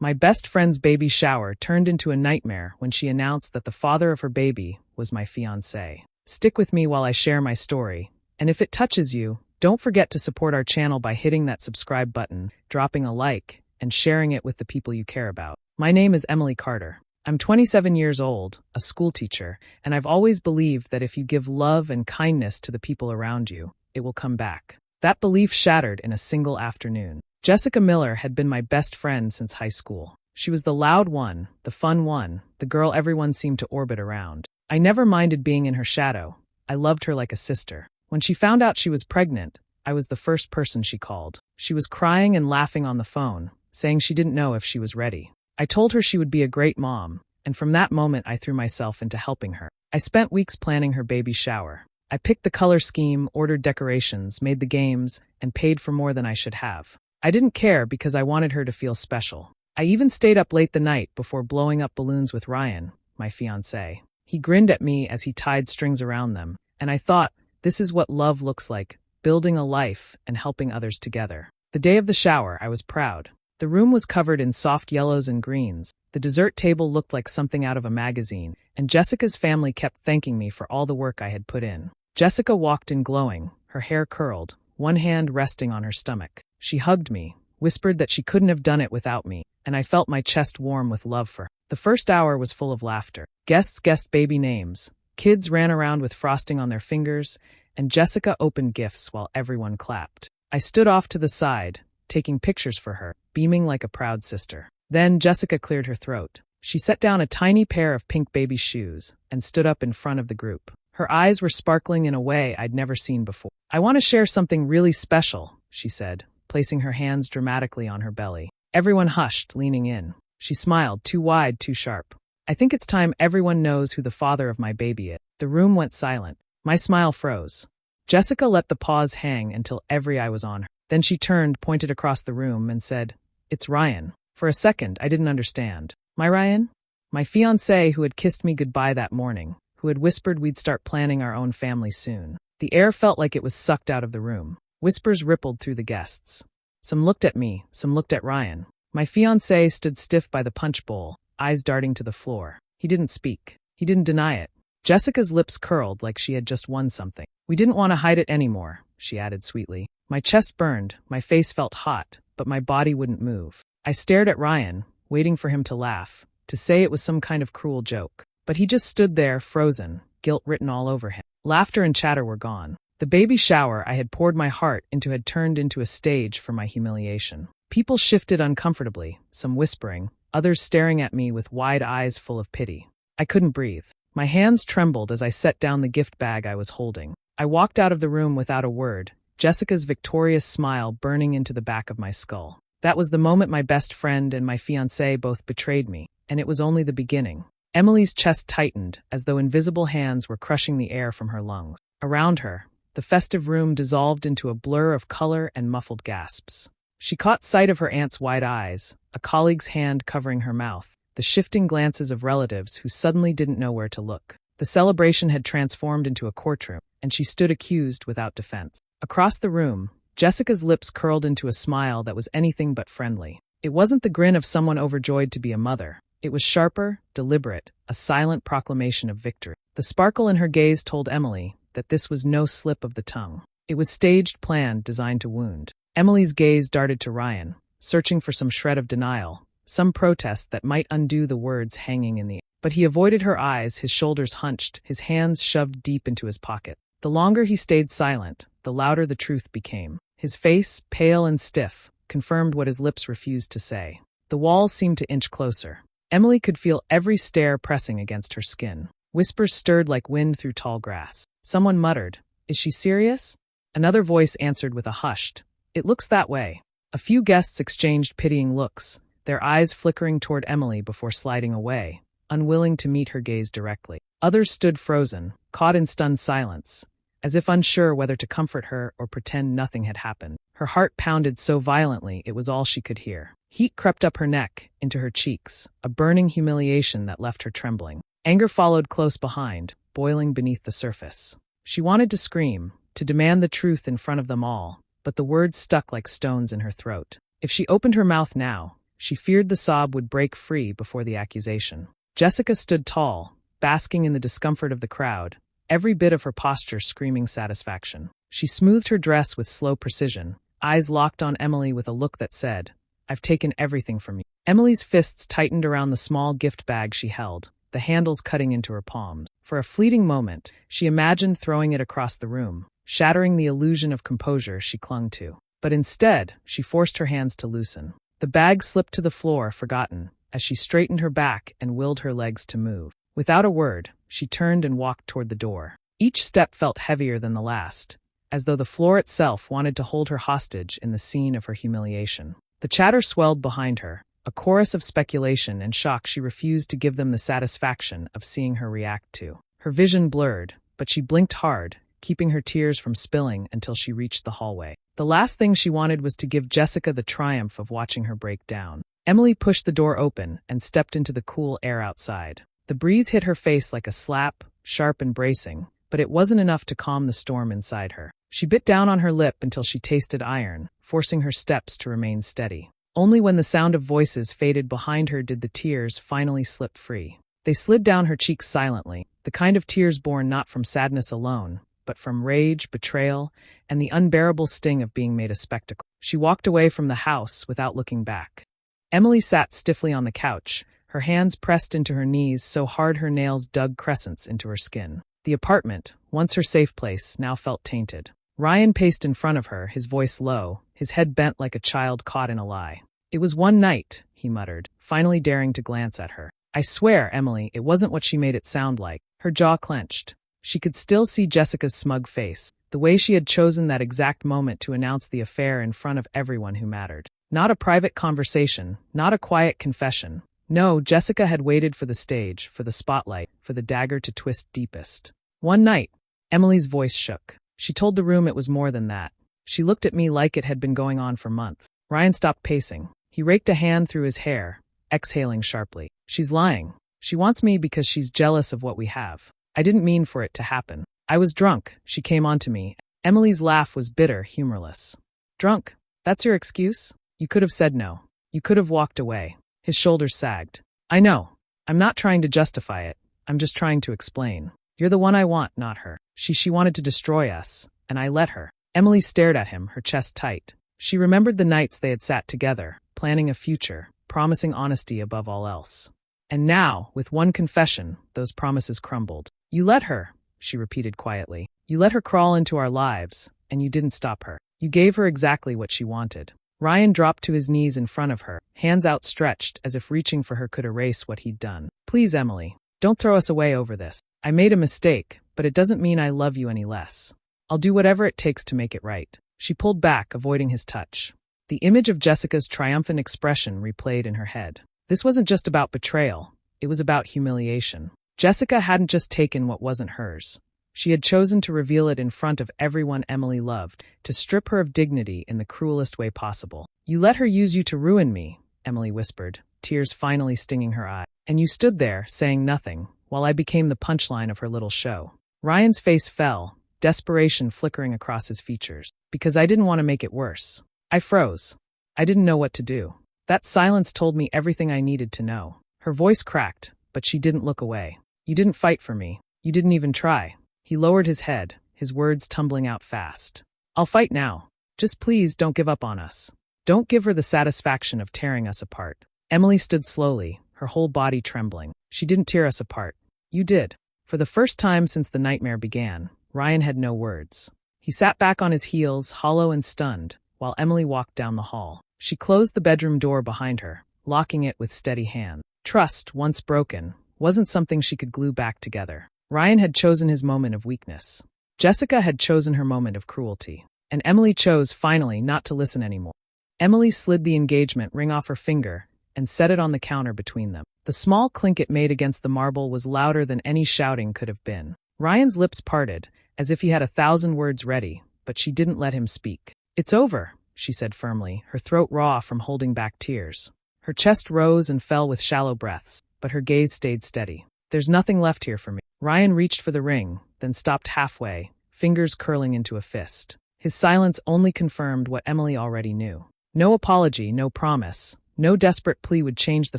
My best friend's baby shower turned into a nightmare when she announced that the father of her baby was my fiancé. Stick with me while I share my story, and if it touches you, don't forget to support our channel by hitting that subscribe button, dropping a like, and sharing it with the people you care about. My name is Emily Carter. I'm 27 years old, a school teacher, and I've always believed that if you give love and kindness to the people around you, it will come back. That belief shattered in a single afternoon. Jessica Miller had been my best friend since high school. She was the loud one, the fun one, the girl everyone seemed to orbit around. I never minded being in her shadow. I loved her like a sister. When she found out she was pregnant, I was the first person she called. She was crying and laughing on the phone, saying she didn't know if she was ready. I told her she would be a great mom, and from that moment I threw myself into helping her. I spent weeks planning her baby shower. I picked the color scheme, ordered decorations, made the games, and paid for more than I should have. I didn't care because I wanted her to feel special. I even stayed up late the night before blowing up balloons with Ryan, my fiancé. He grinned at me as he tied strings around them, and I thought, this is what love looks like, building a life and helping others together. The day of the shower, I was proud. The room was covered in soft yellows and greens. The dessert table looked like something out of a magazine, and Jessica's family kept thanking me for all the work I had put in. Jessica walked in glowing, her hair curled, one hand resting on her stomach. She hugged me, whispered that she couldn't have done it without me, and I felt my chest warm with love for her. The first hour was full of laughter. Guests guessed baby names. Kids ran around with frosting on their fingers, and Jessica opened gifts while everyone clapped. I stood off to the side, taking pictures for her, beaming like a proud sister. Then Jessica cleared her throat. She set down a tiny pair of pink baby shoes and stood up in front of the group. Her eyes were sparkling in a way I'd never seen before. "I want to share something really special," she said, placing her hands dramatically on her belly. Everyone hushed, leaning in. She smiled, too wide, too sharp. "I think it's time everyone knows who the father of my baby is." The room went silent. My smile froze. Jessica let the pause hang until every eye was on her. Then she turned, pointed across the room, and said, "It's Ryan." For a second, I didn't understand. My Ryan? My fiancé who had kissed me goodbye that morning, who had whispered we'd start planning our own family soon. The air felt like it was sucked out of the room. Whispers rippled through the guests. Some looked at me, some looked at Ryan. My fiancé stood stiff by the punch bowl, eyes darting to the floor. He didn't speak. He didn't deny it. Jessica's lips curled like she had just won something. "We didn't want to hide it anymore," she added sweetly. My chest burned, my face felt hot, but my body wouldn't move. I stared at Ryan, waiting for him to laugh, to say it was some kind of cruel joke. But he just stood there, frozen, guilt written all over him. Laughter and chatter were gone. The baby shower I had poured my heart into had turned into a stage for my humiliation. People shifted uncomfortably, some whispering, others staring at me with wide eyes full of pity. I couldn't breathe. My hands trembled as I set down the gift bag I was holding. I walked out of the room without a word, Jessica's victorious smile burning into the back of my skull. That was the moment my best friend and my fiancé both betrayed me, and it was only the beginning. Emily's chest tightened, as though invisible hands were crushing the air from her lungs. Around her, the festive room dissolved into a blur of color and muffled gasps. She caught sight of her aunt's wide eyes, a colleague's hand covering her mouth, the shifting glances of relatives who suddenly didn't know where to look. The celebration had transformed into a courtroom, and she stood accused without defense. Across the room, Jessica's lips curled into a smile that was anything but friendly. It wasn't the grin of someone overjoyed to be a mother. It was sharper, deliberate, a silent proclamation of victory. The sparkle in her gaze told Emily that this was no slip of the tongue. It was staged, planned, designed to wound. Emily's gaze darted to Ryan, searching for some shred of denial, some protest that might undo the words hanging in the air. But he avoided her eyes, his shoulders hunched, his hands shoved deep into his pocket. The longer he stayed silent, the louder the truth became. His face, pale and stiff, confirmed what his lips refused to say. The walls seemed to inch closer. Emily could feel every stare pressing against her skin. Whispers stirred like wind through tall grass. Someone muttered, "Is she serious?" Another voice answered with a hushed, "It looks that way." A few guests exchanged pitying looks, their eyes flickering toward Emily before sliding away, unwilling to meet her gaze directly. Others stood frozen, caught in stunned silence, as if unsure whether to comfort her or pretend nothing had happened. Her heart pounded so violently it was all she could hear. Heat crept up her neck, into her cheeks, a burning humiliation that left her trembling. Anger followed close behind, boiling beneath the surface. She wanted to scream, to demand the truth in front of them all, but the words stuck like stones in her throat. If she opened her mouth now, She feared the sob would break free before the accusation. Jessica stood tall, basking in the discomfort of the crowd, every bit of her posture screaming satisfaction. She smoothed her dress with slow precision, eyes locked on Emily with a look that said, "I've taken everything from you." Emily's fists tightened around the small gift bag she held, the handles cutting into her palms. For a fleeting moment, she imagined throwing it across the room, shattering the illusion of composure she clung to. But instead, she forced her hands to loosen. The bag slipped to the floor, forgotten, as she straightened her back and willed her legs to move. Without a word, she turned and walked toward the door. Each step felt heavier than the last, as though the floor itself wanted to hold her hostage in the scene of her humiliation. The chatter swelled behind her, a chorus of speculation and shock she refused to give them the satisfaction of seeing her react to. Her vision blurred, but she blinked hard, keeping her tears from spilling until she reached the hallway. The last thing she wanted was to give Jessica the triumph of watching her break down. Emily pushed the door open and stepped into the cool air outside. The breeze hit her face like a slap, sharp and bracing, but it wasn't enough to calm the storm inside her. She bit down on her lip until she tasted iron, forcing her steps to remain steady. Only when the sound of voices faded behind her did the tears finally slip free. They slid down her cheeks silently, the kind of tears born not from sadness alone, but from rage, betrayal, and the unbearable sting of being made a spectacle. She walked away from the house without looking back. Emily sat stiffly on the couch, her hands pressed into her knees so hard her nails dug crescents into her skin. The apartment, once her safe place, now felt tainted. Ryan paced in front of her, his voice low, his head bent like a child caught in a lie. "It was one night," he muttered, finally daring to glance at her. "I swear, Emily, it wasn't what she made it sound like." Her jaw clenched. She could still see Jessica's smug face, the way she had chosen that exact moment to announce the affair in front of everyone who mattered. Not a private conversation, not a quiet confession. No, Jessica had waited for the stage, for the spotlight, for the dagger to twist deepest. "One night," Emily's voice shook. She told the room it was more than that. "She looked at me like it had been going on for months." Ryan stopped pacing. He raked a hand through his hair, exhaling sharply. "She's lying. She wants me because she's jealous of what we have. I didn't mean for it to happen. I was drunk. She came onto me." Emily's laugh was bitter, humorless. "Drunk? That's your excuse? You could have said no. You could have walked away." His shoulders sagged. "I know. I'm not trying to justify it. I'm just trying to explain. You're the one I want, not her. She wanted to destroy us, and I let her." Emily stared at him, her chest tight. She remembered the nights they had sat together, planning a future, promising honesty above all else. And now, with one confession, those promises crumbled. "You let her," she repeated quietly. "You let her crawl into our lives, and you didn't stop her. You gave her exactly what she wanted." Ryan dropped to his knees in front of her, hands outstretched as if reaching for her could erase what he'd done. "Please, Emily, don't throw us away over this. I made a mistake, but it doesn't mean I love you any less. I'll do whatever it takes to make it right." She pulled back, avoiding his touch. The image of Jessica's triumphant expression replayed in her head. This wasn't just about betrayal, it was about humiliation. Jessica hadn't just taken what wasn't hers. She had chosen to reveal it in front of everyone Emily loved, to strip her of dignity in the cruelest way possible. "You let her use you to ruin me," Emily whispered, tears finally stinging her eye. "And you stood there, saying nothing, while I became the punchline of her little show." Ryan's face fell, desperation flickering across his features. "Because I didn't want to make it worse. I froze. I didn't know what to do. That silence told me everything I needed to know." Her voice cracked, but she didn't look away. "You didn't fight for me. You didn't even try." He lowered his head, his words tumbling out fast. "I'll fight now. Just please don't give up on us. Don't give her the satisfaction of tearing us apart." Emily stood slowly, her whole body trembling. "She didn't tear us apart. You did." For the first time since the nightmare began, Ryan had no words. He sat back on his heels, hollow and stunned, while Emily walked down the hall. She closed the bedroom door behind her, locking it with steady hand. Trust, once broken, wasn't something she could glue back together. Ryan had chosen his moment of weakness. Jessica had chosen her moment of cruelty. And Emily chose, finally, not to listen anymore. Emily slid the engagement ring off her finger and set it on the counter between them. The small clink it made against the marble was louder than any shouting could have been. Ryan's lips parted, as if he had 1,000 words ready, but she didn't let him speak. "It's over," she said firmly, her throat raw from holding back tears. Her chest rose and fell with shallow breaths, but her gaze stayed steady. "There's nothing left here for me." Ryan reached for the ring, then stopped halfway, fingers curling into a fist. His silence only confirmed what Emily already knew. No apology, no promise, No desperate plea would change the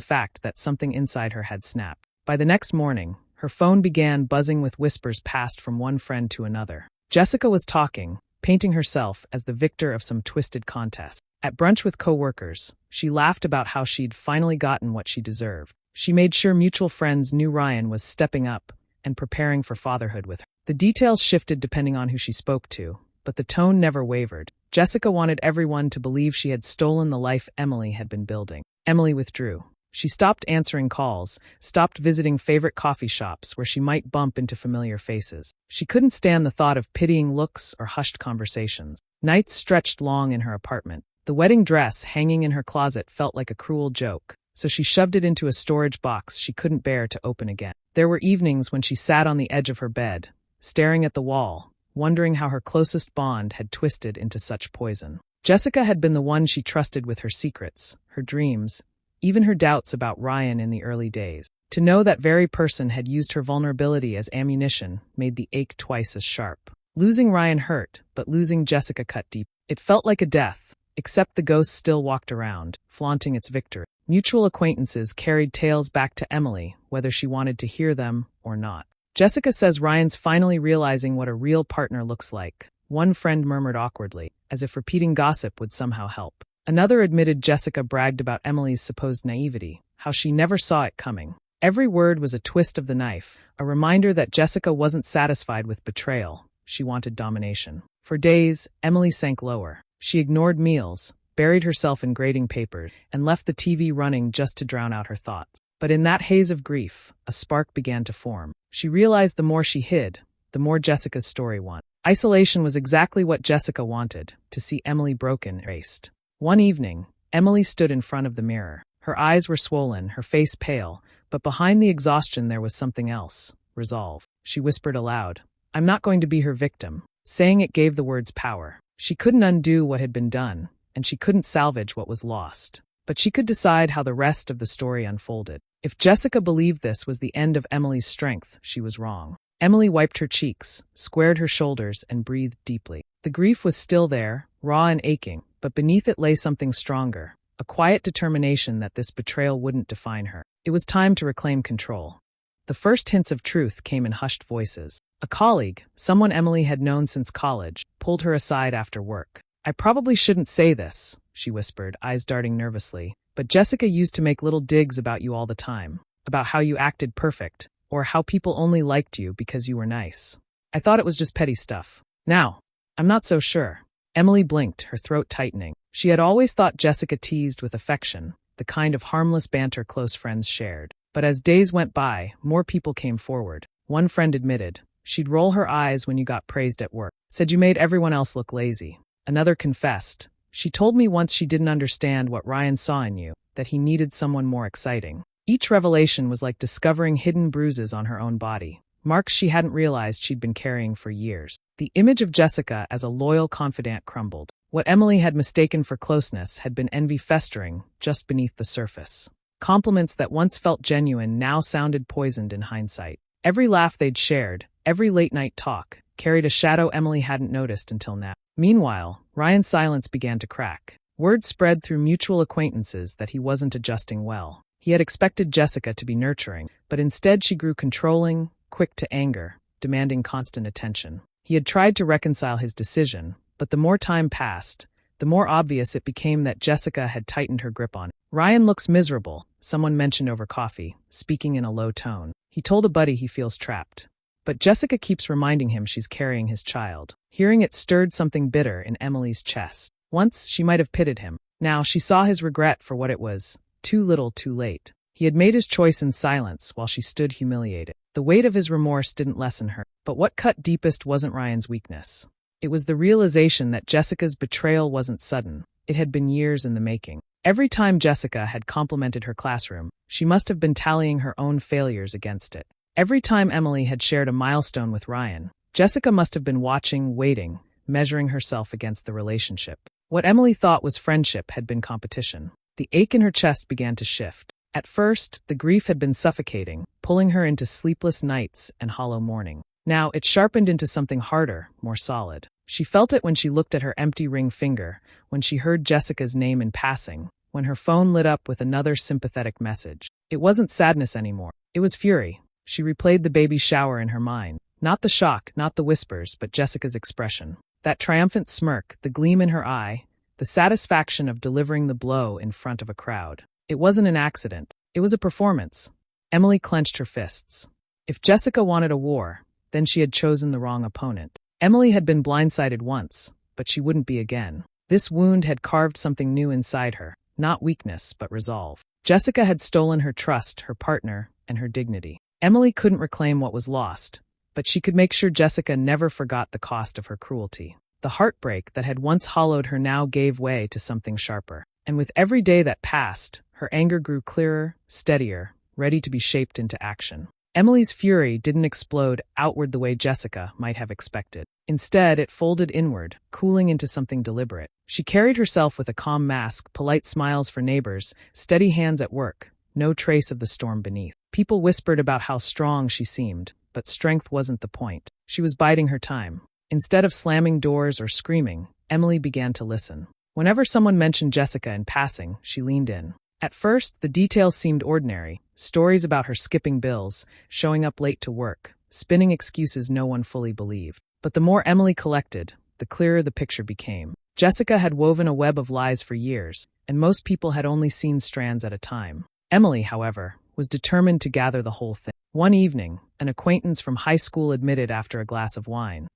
fact that something inside her had snapped. By the next morning, her phone began buzzing with whispers passed from one friend to another. Jessica was talking, painting herself as the victor of some twisted contest. At brunch with coworkers, she laughed about how she'd finally gotten what she deserved. She made sure mutual friends knew Ryan was stepping up and preparing for fatherhood with her. The details shifted depending on who she spoke to, but the tone never wavered. Jessica wanted everyone to believe she had stolen the life Emily had been building. Emily withdrew. She stopped answering calls, stopped visiting favorite coffee shops where she might bump into familiar faces. She couldn't stand the thought of pitying looks or hushed conversations. Nights stretched long in her apartment. The wedding dress hanging in her closet felt like a cruel joke, so she shoved it into a storage box she couldn't bear to open again. There were evenings when she sat on the edge of her bed, staring at the wall, wondering how her closest bond had twisted into such poison. Jessica had been the one she trusted with her secrets, her dreams, even her doubts about Ryan in the early days. To know that very person had used her vulnerability as ammunition made the ache twice as sharp. Losing Ryan hurt, but losing Jessica cut deep. It felt like a death, except the ghost still walked around, flaunting its victory. Mutual acquaintances carried tales back to Emily, whether she wanted to hear them or not. Jessica says Ryan's finally realizing what a real partner looks like. One friend murmured awkwardly, as if repeating gossip would somehow help. Another admitted Jessica bragged about Emily's supposed naivety, how she never saw it coming. Every word was a twist of the knife, a reminder that Jessica wasn't satisfied with betrayal. She wanted domination. For days, Emily sank lower. She ignored meals, buried herself in grading papers, and left the TV running just to drown out her thoughts. But in that haze of grief, a spark began to form. She realized the more she hid, the more Jessica's story won. Isolation was exactly what Jessica wanted, to see Emily broken, erased. One evening, Emily stood in front of the mirror. Her eyes were swollen, her face pale, but behind the exhaustion there was something else, resolve. She whispered aloud, "I'm not going to be her victim." Saying it gave the words power. She couldn't undo what had been done, and she couldn't salvage what was lost. But she could decide how the rest of the story unfolded. If Jessica believed this was the end of Emily's strength, she was wrong. Emily wiped her cheeks, squared her shoulders, and breathed deeply. The grief was still there, raw and aching, but beneath it lay something stronger, a quiet determination that this betrayal wouldn't define her. It was time to reclaim control. The first hints of truth came in hushed voices. A colleague, someone Emily had known since college, pulled her aside after work. "I probably shouldn't say this," she whispered, eyes darting nervously, "but Jessica used to make little digs about you all the time, about how you acted perfect, or how people only liked you because you were nice. I thought it was just petty stuff. Now, I'm not so sure." Emily blinked, her throat tightening. She had always thought Jessica teased with affection, the kind of harmless banter close friends shared. But as days went by, more people came forward. One friend admitted, "She'd roll her eyes when you got praised at work. Said you made everyone else look lazy." Another confessed, "She told me once she didn't understand what Ryan saw in you, that he needed someone more exciting." Each revelation was like discovering hidden bruises on her own body, marks she hadn't realized she'd been carrying for years. The image of Jessica as a loyal confidant crumbled. What Emily had mistaken for closeness had been envy festering just beneath the surface. Compliments that once felt genuine now sounded poisoned in hindsight. Every laugh they'd shared, every late-night talk, carried a shadow Emily hadn't noticed until now. Meanwhile, Ryan's silence began to crack. Word spread through mutual acquaintances that he wasn't adjusting well. He had expected Jessica to be nurturing, but instead she grew controlling, quick to anger, demanding constant attention. He had tried to reconcile his decision, but the more time passed, the more obvious it became that Jessica had tightened her grip on him. "Ryan looks miserable," someone mentioned over coffee, speaking in a low tone. "He told a buddy he feels trapped. But Jessica keeps reminding him she's carrying his child." Hearing it stirred something bitter in Emily's chest. Once, she might have pitied him. Now, she saw his regret for what it was. Too little, too late. He had made his choice in silence while she stood humiliated. The weight of his remorse didn't lessen her. But what cut deepest wasn't Ryan's weakness. It was the realization that Jessica's betrayal wasn't sudden. It had been years in the making. Every time Jessica had complimented her classroom, she must have been tallying her own failures against it. Every time Emily had shared a milestone with Ryan, Jessica must have been watching, waiting, measuring herself against the relationship. What Emily thought was friendship had been competition. The ache in her chest began to shift. At first, the grief had been suffocating, pulling her into sleepless nights and hollow morning. Now, it sharpened into something harder, more solid. She felt it when she looked at her empty ring finger, when she heard Jessica's name in passing, when her phone lit up with another sympathetic message. It wasn't sadness anymore. It was fury. She replayed the baby shower in her mind. Not the shock, not the whispers, but Jessica's expression. That triumphant smirk, the gleam in her eye, the satisfaction of delivering the blow in front of a crowd. It wasn't an accident. It was a performance. Emily clenched her fists. If Jessica wanted a war, then she had chosen the wrong opponent. Emily had been blindsided once, but she wouldn't be again. This wound had carved something new inside her, not weakness, but resolve. Jessica had stolen her trust, her partner, and her dignity. Emily couldn't reclaim what was lost, but she could make sure Jessica never forgot the cost of her cruelty. The heartbreak that had once hollowed her now gave way to something sharper. And with every day that passed, her anger grew clearer, steadier, ready to be shaped into action. Emily's fury didn't explode outward the way Jessica might have expected. Instead, it folded inward, cooling into something deliberate. She carried herself with a calm mask, polite smiles for neighbors, steady hands at work, no trace of the storm beneath. People whispered about how strong she seemed, but strength wasn't the point. She was biding her time. Instead of slamming doors or screaming, Emily began to listen. Whenever someone mentioned Jessica in passing, she leaned in. At first, the details seemed ordinary. Stories about her skipping bills, showing up late to work, spinning excuses no one fully believed. But the more Emily collected, the clearer the picture became. Jessica had woven a web of lies for years, and most people had only seen strands at a time. Emily, however, was determined to gather the whole thing. One evening, an acquaintance from high school admitted after a glass of wine,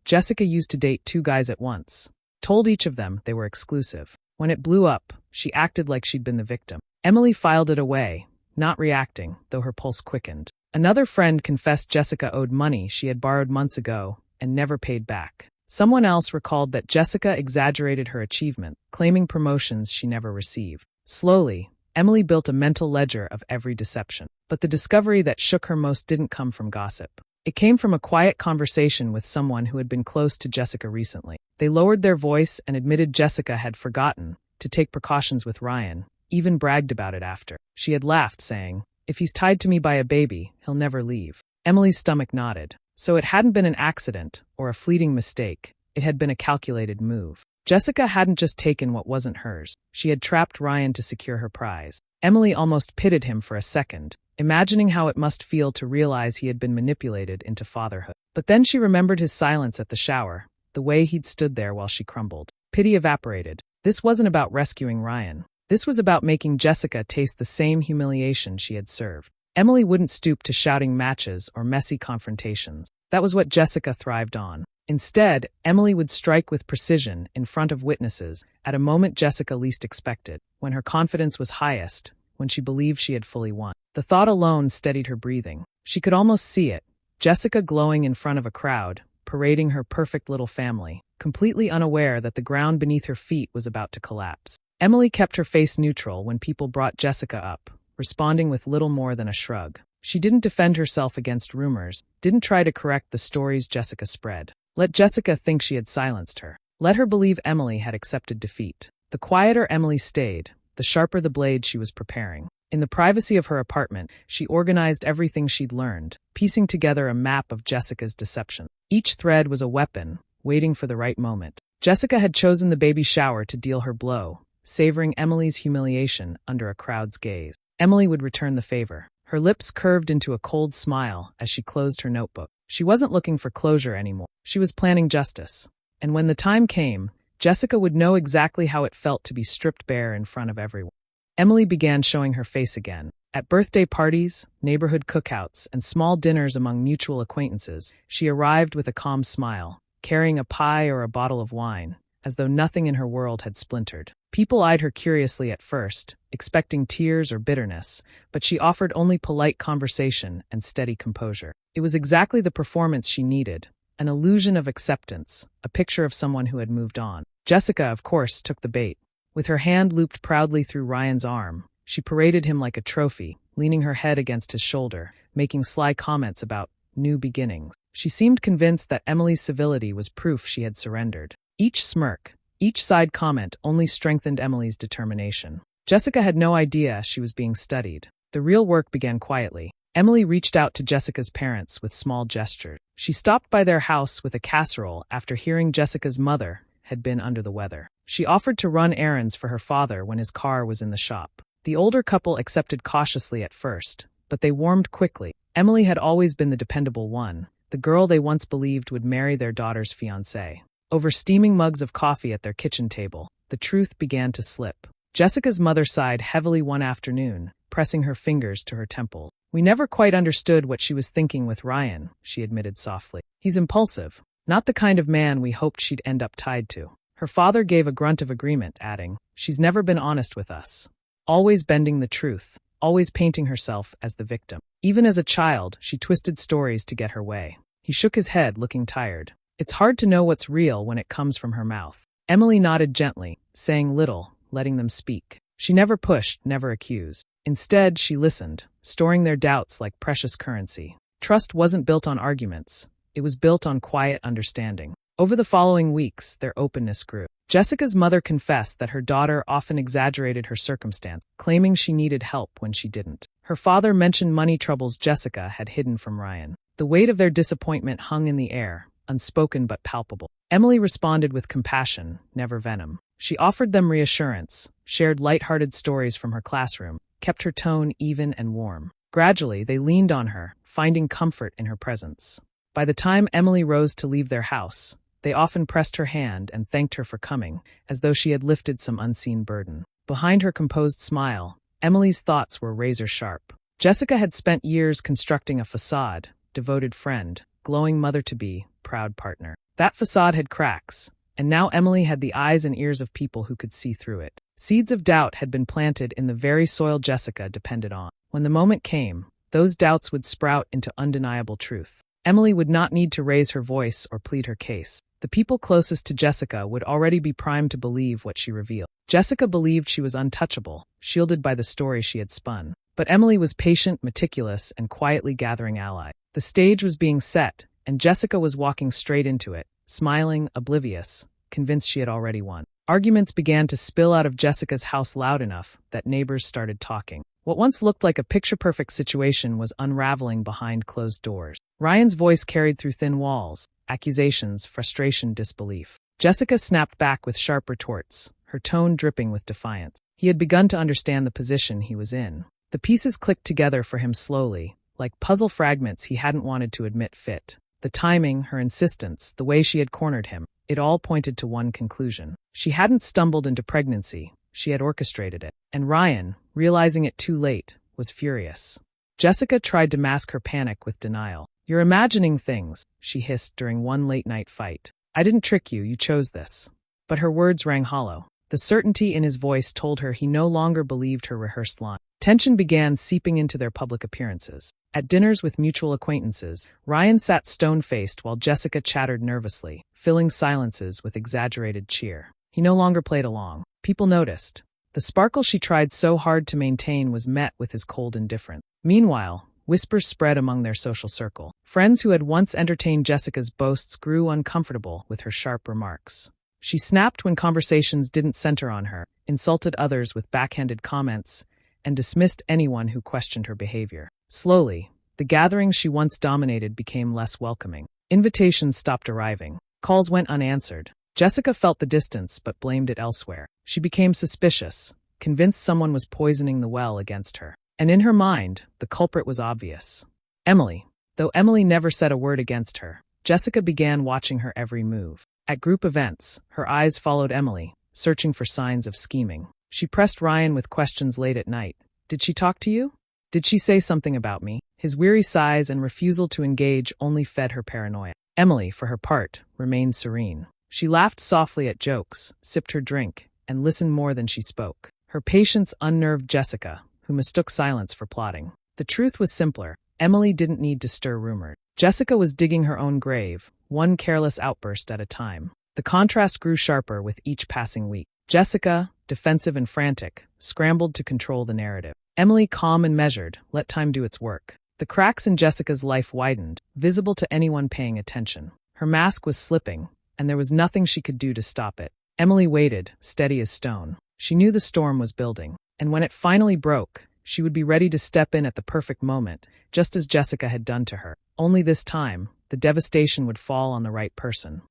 Jessica used to date 2 guys at once. Told each of them they were exclusive. When it blew up, she acted like she'd been the victim. Emily filed it away, not reacting, though her pulse quickened. Another friend confessed Jessica owed money she had borrowed months ago and never paid back. Someone else recalled that Jessica exaggerated her achievement, claiming promotions she never received. Slowly, Emily built a mental ledger of every deception. But the discovery that shook her most didn't come from gossip. It came from a quiet conversation with someone who had been close to Jessica recently. They lowered their voice and admitted Jessica had forgotten to take precautions with Ryan, even bragged about it after. She had laughed, saying, "If he's tied to me by a baby, he'll never leave." Emily's stomach nodded. So it hadn't been an accident or a fleeting mistake. It had been a calculated move. Jessica hadn't just taken what wasn't hers. She had trapped Ryan to secure her prize. Emily almost pitied him for a second, imagining how it must feel to realize he had been manipulated into fatherhood. But then she remembered his silence at the shower, the way he'd stood there while she crumbled. Pity evaporated. This wasn't about rescuing Ryan. This was about making Jessica taste the same humiliation she had served. Emily wouldn't stoop to shouting matches or messy confrontations. That was what Jessica thrived on. Instead, Emily would strike with precision in front of witnesses at a moment Jessica least expected, when her confidence was highest, when she believed she had fully won. The thought alone steadied her breathing. She could almost see it, Jessica glowing in front of a crowd, parading her perfect little family, completely unaware that the ground beneath her feet was about to collapse. Emily kept her face neutral when people brought Jessica up, responding with little more than a shrug. She didn't defend herself against rumors, didn't try to correct the stories Jessica spread. Let Jessica think she had silenced her. Let her believe Emily had accepted defeat. The quieter Emily stayed, the sharper the blade she was preparing. In the privacy of her apartment, she organized everything she'd learned, piecing together a map of Jessica's deception. Each thread was a weapon, waiting for the right moment. Jessica had chosen the baby shower to deal her blow, savoring Emily's humiliation under a crowd's gaze. Emily would return the favor. Her lips curved into a cold smile as she closed her notebook. She wasn't looking for closure anymore. She was planning justice. And when the time came, Jessica would know exactly how it felt to be stripped bare in front of everyone. Emily began showing her face again. At birthday parties, neighborhood cookouts, and small dinners among mutual acquaintances, she arrived with a calm smile, carrying a pie or a bottle of wine, as though nothing in her world had splintered. People eyed her curiously at first, expecting tears or bitterness, but she offered only polite conversation and steady composure. It was exactly the performance she needed, an illusion of acceptance, a picture of someone who had moved on. Jessica, of course, took the bait. With her hand looped proudly through Ryan's arm, she paraded him like a trophy, leaning her head against his shoulder, making sly comments about new beginnings. She seemed convinced that Emily's civility was proof she had surrendered. Each smirk, each side comment only strengthened Emily's determination. Jessica had no idea she was being studied. The real work began quietly. Emily reached out to Jessica's parents with small gestures. She stopped by their house with a casserole after hearing Jessica's mother had been under the weather. She offered to run errands for her father when his car was in the shop. The older couple accepted cautiously at first, but they warmed quickly. Emily had always been the dependable one, the girl they once believed would marry their daughter's fiancé. Over steaming mugs of coffee at their kitchen table, the truth began to slip. Jessica's mother sighed heavily one afternoon, pressing her fingers to her temples. "We never quite understood what she was thinking with Ryan," she admitted softly. "He's impulsive, not the kind of man we hoped she'd end up tied to." Her father gave a grunt of agreement, adding, "She's never been honest with us. Always bending the truth, always painting herself as the victim. Even as a child, she twisted stories to get her way." He shook his head, looking tired. "It's hard to know what's real when it comes from her mouth." Emily nodded gently, saying little, letting them speak. She never pushed, never accused. Instead, she listened, storing their doubts like precious currency. Trust wasn't built on arguments. It was built on quiet understanding. Over the following weeks, their openness grew. Jessica's mother confessed that her daughter often exaggerated her circumstance, claiming she needed help when she didn't. Her father mentioned money troubles Jessica had hidden from Ryan. The weight of their disappointment hung in the air, unspoken but palpable. Emily responded with compassion, never venom. She offered them reassurance, shared light-hearted stories from her classroom, kept her tone even and warm. Gradually, they leaned on her, finding comfort in her presence. By the time Emily rose to leave their house, they often pressed her hand and thanked her for coming, as though she had lifted some unseen burden. Behind her composed smile, Emily's thoughts were razor-sharp. Jessica had spent years constructing a facade, devoted friend, glowing mother-to-be, proud partner. That facade had cracks, and now Emily had the eyes and ears of people who could see through it. Seeds of doubt had been planted in the very soil Jessica depended on. When the moment came, those doubts would sprout into undeniable truth. Emily would not need to raise her voice or plead her case. The people closest to Jessica would already be primed to believe what she revealed. Jessica believed she was untouchable, shielded by the story she had spun. But Emily was patient, meticulous, and quietly gathering allies. The stage was being set, and Jessica was walking straight into it, smiling, oblivious, convinced she had already won. Arguments began to spill out of Jessica's house loud enough that neighbors started talking. What once looked like a picture-perfect situation was unraveling behind closed doors. Ryan's voice carried through thin walls, accusations, frustration, disbelief. Jessica snapped back with sharp retorts, her tone dripping with defiance. He had begun to understand the position he was in. The pieces clicked together for him slowly, like puzzle fragments he hadn't wanted to admit fit. The timing, her insistence, the way she had cornered him, it all pointed to one conclusion. She hadn't stumbled into pregnancy, she had orchestrated it. And Ryan, realizing it too late, was furious. Jessica tried to mask her panic with denial. "You're imagining things," she hissed during one late-night fight. "I didn't trick you, you chose this." But her words rang hollow. The certainty in his voice told her he no longer believed her rehearsed line. Tension began seeping into their public appearances. At dinners with mutual acquaintances, Ryan sat stone-faced while Jessica chattered nervously, filling silences with exaggerated cheer. He no longer played along. People noticed. The sparkle she tried so hard to maintain was met with his cold indifference. Meanwhile, whispers spread among their social circle. Friends who had once entertained Jessica's boasts grew uncomfortable with her sharp remarks. She snapped when conversations didn't center on her, insulted others with backhanded comments, and dismissed anyone who questioned her behavior. Slowly, the gatherings she once dominated became less welcoming. Invitations stopped arriving. Calls went unanswered. Jessica felt the distance but blamed it elsewhere. She became suspicious, convinced someone was poisoning the well against her. And in her mind, the culprit was obvious. Emily. Though Emily never said a word against her, Jessica began watching her every move. At group events, her eyes followed Emily, searching for signs of scheming. She pressed Ryan with questions late at night. "Did she talk to you? Did she say something about me?" His weary sighs and refusal to engage only fed her paranoia. Emily, for her part, remained serene. She laughed softly at jokes, sipped her drink, and listened more than she spoke. Her patience unnerved Jessica, who mistook silence for plotting. The truth was simpler. Emily didn't need to stir rumors. Jessica was digging her own grave, one careless outburst at a time. The contrast grew sharper with each passing week. Jessica, defensive and frantic, scrambled to control the narrative. Emily, calm and measured, let time do its work. The cracks in Jessica's life widened, visible to anyone paying attention. Her mask was slipping, and there was nothing she could do to stop it. Emily waited, steady as stone. She knew the storm was building, and when it finally broke, she would be ready to step in at the perfect moment, just as Jessica had done to her. Only this time, the devastation would fall on the right person.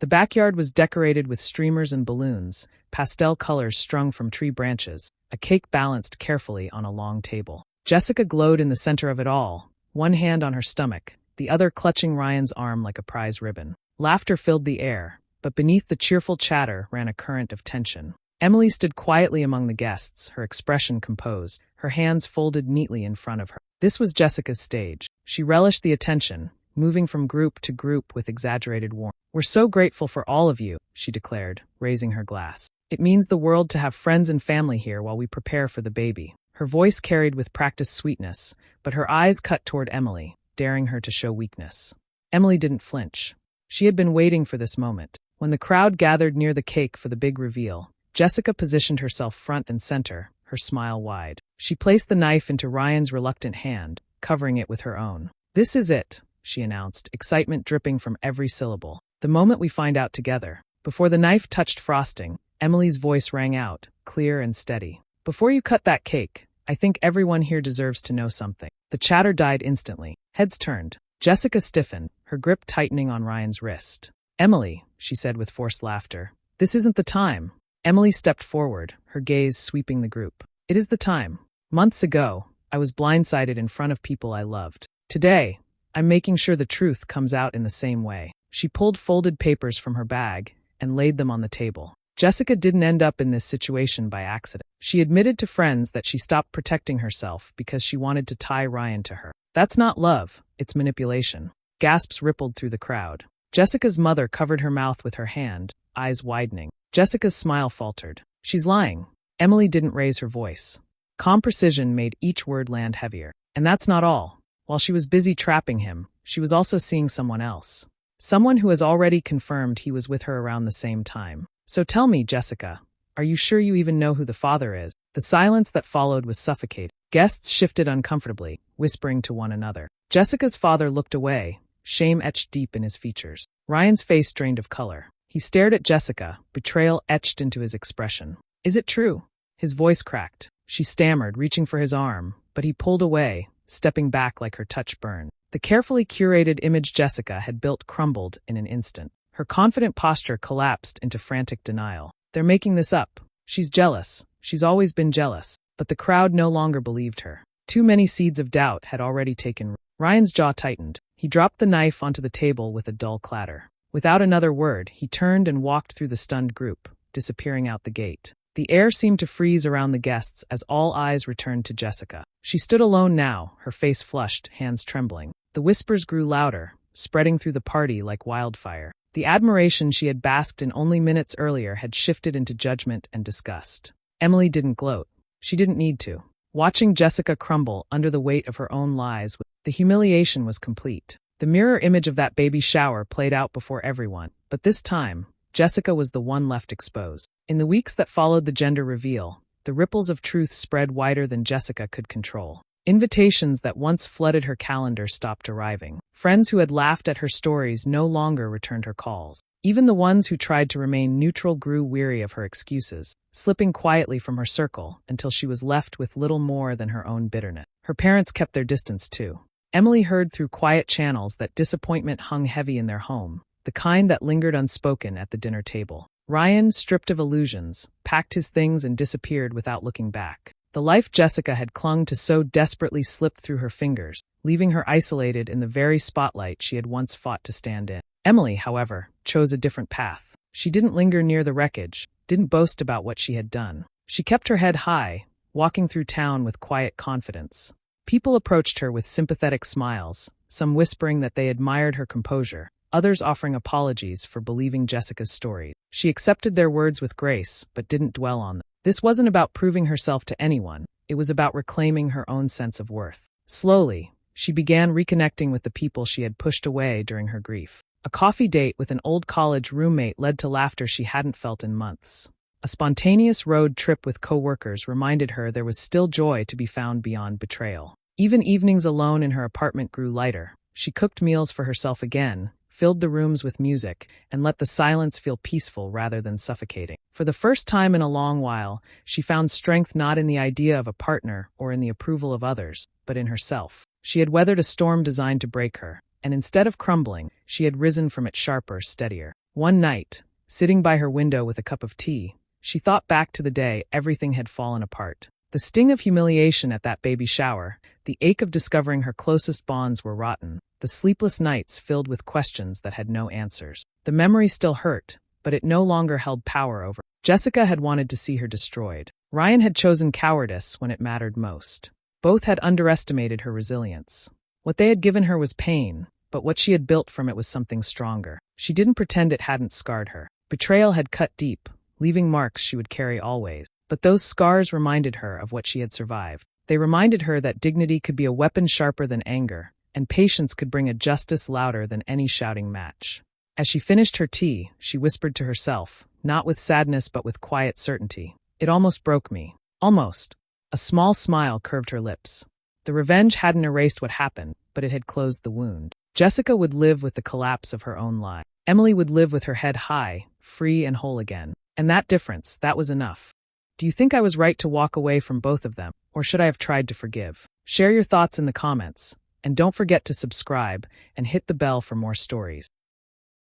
The backyard was decorated with streamers and balloons, pastel colors strung from tree branches, a cake balanced carefully on a long table. Jessica glowed in the center of it all, one hand on her stomach, the other clutching Ryan's arm like a prize ribbon. Laughter filled the air, but beneath the cheerful chatter ran a current of tension. Emily stood quietly among the guests, her expression composed, her hands folded neatly in front of her. This was Jessica's stage. She relished the attention, moving from group to group with exaggerated warmth. "We're so grateful for all of you," she declared, raising her glass. "It means the world to have friends and family here while we prepare for the baby." Her voice carried with practiced sweetness, but her eyes cut toward Emily, daring her to show weakness. Emily didn't flinch. She had been waiting for this moment. When the crowd gathered near the cake for the big reveal, Jessica positioned herself front and center, her smile wide. She placed the knife into Ryan's reluctant hand, covering it with her own. "This is it," she announced, excitement dripping from every syllable. "The moment we find out together." Before the knife touched frosting, Emily's voice rang out, clear and steady. "Before you cut that cake, I think everyone here deserves to know something." The chatter died instantly. Heads turned. Jessica stiffened, her grip tightening on Ryan's wrist. "Emily," she said with forced laughter, "this isn't the time." Emily stepped forward, her gaze sweeping the group. "It is the time. Months ago, I was blindsided in front of people I loved. Today, I'm making sure the truth comes out in the same way." She pulled folded papers from her bag and laid them on the table. Jessica didn't end up in this situation by accident. She admitted to friends that she stopped protecting herself because she wanted to tie Ryan to her. "That's not love, it's manipulation." Gasps rippled through the crowd. Jessica's mother covered her mouth with her hand, eyes widening. Jessica's smile faltered. "She's lying." Emily didn't raise her voice. Calm precision made each word land heavier. "And that's not all. While she was busy trapping him, she was also seeing someone else. Someone who has already confirmed he was with her around the same time. So tell me, Jessica, are you sure you even know who the father is?" The silence that followed was suffocating. Guests shifted uncomfortably, whispering to one another. Jessica's father looked away, shame etched deep in his features. Ryan's face drained of color. He stared at Jessica, betrayal etched into his expression. "Is it true?" His voice cracked. She stammered, reaching for his arm, but he pulled away, stepping back like her touch burned. The carefully curated image Jessica had built crumbled in an instant. Her confident posture collapsed into frantic denial. "They're making this up. She's jealous. She's always been jealous." But the crowd no longer believed her. Too many seeds of doubt had already taken root. Ryan's jaw tightened. He dropped the knife onto the table with a dull clatter. Without another word, he turned and walked through the stunned group, disappearing out the gate. The air seemed to freeze around the guests as all eyes returned to Jessica. She stood alone now, her face flushed, hands trembling. The whispers grew louder, spreading through the party like wildfire. The admiration she had basked in only minutes earlier had shifted into judgment and disgust. Emily didn't gloat. She didn't need to. Watching Jessica crumble under the weight of her own lies, the humiliation was complete. The mirror image of that baby shower played out before everyone, but this time, Jessica was the one left exposed. In the weeks that followed the gender reveal, the ripples of truth spread wider than Jessica could control. Invitations that once flooded her calendar stopped arriving. Friends who had laughed at her stories no longer returned her calls. Even the ones who tried to remain neutral grew weary of her excuses, slipping quietly from her circle until she was left with little more than her own bitterness. Her parents kept their distance too. Emily heard through quiet channels that disappointment hung heavy in their home, the kind that lingered unspoken at the dinner table. Ryan, stripped of illusions, packed his things and disappeared without looking back. The life Jessica had clung to so desperately slipped through her fingers, leaving her isolated in the very spotlight she had once fought to stand in. Emily, however, chose a different path. She didn't linger near the wreckage, didn't boast about what she had done. She kept her head high, walking through town with quiet confidence. People approached her with sympathetic smiles, some whispering that they admired her composure, others offering apologies for believing Jessica's story. She accepted their words with grace, but didn't dwell on them. This wasn't about proving herself to anyone, it was about reclaiming her own sense of worth. Slowly, she began reconnecting with the people she had pushed away during her grief. A coffee date with an old college roommate led to laughter she hadn't felt in months. A spontaneous road trip with coworkers reminded her there was still joy to be found beyond betrayal. Even evenings alone in her apartment grew lighter. She cooked meals for herself again, filled the rooms with music, and let the silence feel peaceful rather than suffocating. For the first time in a long while, she found strength not in the idea of a partner or in the approval of others, but in herself. She had weathered a storm designed to break her, and instead of crumbling, she had risen from it sharper, steadier. One night, sitting by her window with a cup of tea, she thought back to the day everything had fallen apart. The sting of humiliation at that baby shower, the ache of discovering her closest bonds were rotten, the sleepless nights filled with questions that had no answers. The memory still hurt, but it no longer held power over her. Jessica had wanted to see her destroyed. Ryan had chosen cowardice when it mattered most. Both had underestimated her resilience. What they had given her was pain, but what she had built from it was something stronger. She didn't pretend it hadn't scarred her. Betrayal had cut deep, leaving marks she would carry always. But those scars reminded her of what she had survived. They reminded her that dignity could be a weapon sharper than anger, and patience could bring a justice louder than any shouting match. As she finished her tea, she whispered to herself, not with sadness but with quiet certainty, "It almost broke me. Almost." A small smile curved her lips. The revenge hadn't erased what happened, but it had closed the wound. Jessica would live with the collapse of her own lie. Emily would live with her head high, free and whole again. And that difference, that was enough. Do you think I was right to walk away from both of them, or should I have tried to forgive? Share your thoughts in the comments, and don't forget to subscribe and hit the bell for more stories.